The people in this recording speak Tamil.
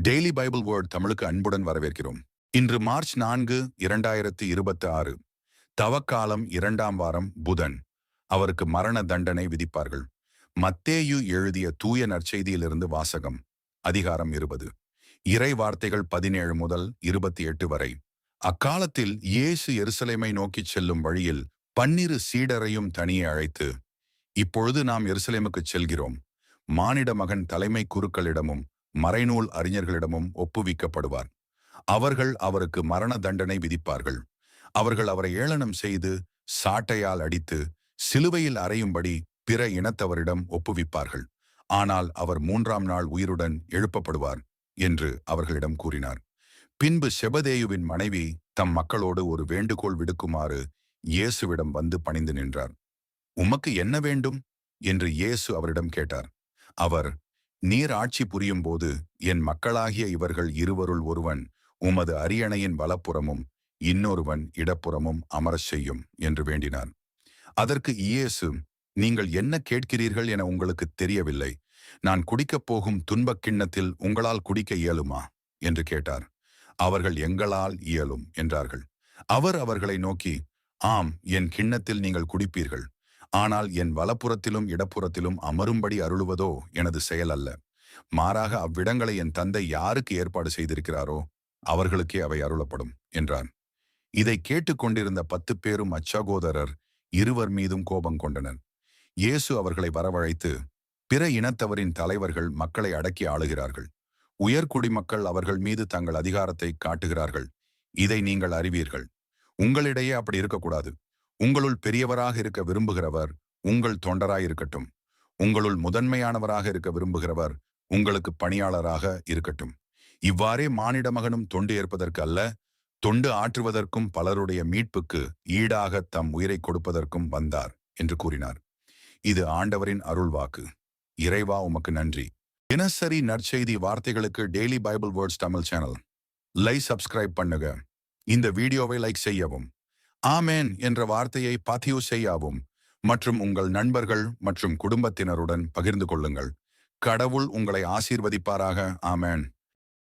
டெய்லி பைபிள் வேர்ட் தமிழுக்கு அன்புடன் வரவேற்கிறோம். இன்று மார்ச் 4, 2026. தவக்காலம் 2ஆம் வாரம் புதன். அவருக்கு மரண தண்டனை விதிப்பார்கள். மத்தேயு எழுதிய தூய நற்செய்தியிலிருந்து வாசகம். அதிகாரம் 20. இறை வார்த்தைகள் 17 முதல் 28 வரை. அக்காலத்தில் இயேசு எருசலேமை நோக்கிச் செல்லும் வழியில் 12 சீடரையும் தனியே அழைத்து, இப்பொழுது நாம் எருசலேமுக்குச் செல்கிறோம். மானிட மகன் தலைமை குருக்களிடமும் மறைநூல் அறிஞர்களிடமும் ஒப்புவிக்கப்படுவார். அவர்கள் அவருக்கு மரண தண்டனை விதிப்பார்கள். அவர்கள் அவரை ஏளனம் செய்து சாட்டையால் அடித்து சிலுவையில் அறையும்படி பிற இனத்தவரிடம் ஒப்புவிப்பார்கள். ஆனால் அவர் 3ஆம் நாள் உயிருடன் எழுப்பப்படுவார் என்று அவர்களிடம் கூறினார். பின்பு செபதேயுவின் மனைவி தம் மக்களோடு ஒரு வேண்டுகோள் விடுக்குமாறு இயேசுவிடம் வந்து பணிந்து நின்றார். உமக்கு என்ன வேண்டும் என்று இயேசு அவரிடம் கேட்டார். அவர், நீர் ஆட்சி புரியும் போது என் மக்களாகிய இவர்கள் இருவருள் ஒருவன் உமது அரியணையின் வலப்புறமும் இன்னொருவன் இடப்புறமும் அமரச் செய்யும் என்று வேண்டினார். அதற்கு இயேசு, நீங்கள் என்ன கேட்கிறீர்கள் என உங்களுக்கு தெரியவில்லை. நான் குடிக்கப் போகும் துன்பக் கிண்ணத்தில் உங்களால் குடிக்க இயலுமா என்று கேட்டார். அவர்கள், எங்களால் இயலும் என்றார்கள். அவர் அவர்களை நோக்கி, ஆம், என் கிண்ணத்தில் நீங்கள் குடிப்பீர்கள். ஆனால் என் வலப்புறத்திலும் இடப்புறத்திலும் அமரும்படி அருளுவதோ எனது செயல் அல்ல. மாறாக அவ்விடங்களை என் தந்தை யாருக்கு ஏற்பாடு செய்திருக்கிறாரோ அவர்களுக்கே அவை அருளப்படும் என்றார். இதை கேட்டுக்கொண்டிருந்த 10 பேரும் அச்சகோதரர் இருவர் மீதும் கோபம் கொண்டனர். இயேசு அவர்களை வரவழைத்து, பிற இனத்தவரின் தலைவர்கள் மக்களை அடக்கி ஆளுகிறார்கள். உயர்குடிமக்கள் அவர்கள் மீது தங்கள் அதிகாரத்தை காட்டுகிறார்கள். இதை நீங்கள் அறிவீர்கள். உங்களிடையே அப்படி இருக்கக்கூடாது. உங்களுள் பெரியவராக இருக்க விரும்புகிறவர் உங்கள் தொண்டராயிருக்கட்டும். உங்களுள் முதன்மையானவராக இருக்க விரும்புகிறவர் உங்களுக்கு பணியாளராக இருக்கட்டும். இவ்வாறே மானிட மகனும் தொண்டு ஏற்பதற்கு அல்ல, தொண்டு ஆற்றுவதற்கும் பலருடைய மீட்புக்கு ஈடாக தம் உயிரை கொடுப்பதற்கும் வந்தார் என்று கூறினார். இது ஆண்டவரின் அருள்வாக்கு. இறைவா, உமக்கு நன்றி. தினசரி நற்செய்தி வார்த்தைகளுக்கு daily Bible words Tamil channel subscribe பண்ணுங்க. இந்த வீடியோவை லைக் செய்யவும், ஆமேன் என்ற வார்த்தையை பதிவு செய்யவும் மற்றும் உங்கள் நண்பர்கள் மற்றும் குடும்பத்தினருடன் பகிர்ந்து கொள்ளுங்கள். கடவுள் உங்களை ஆசீர்வதிப்பாராக. ஆமேன்.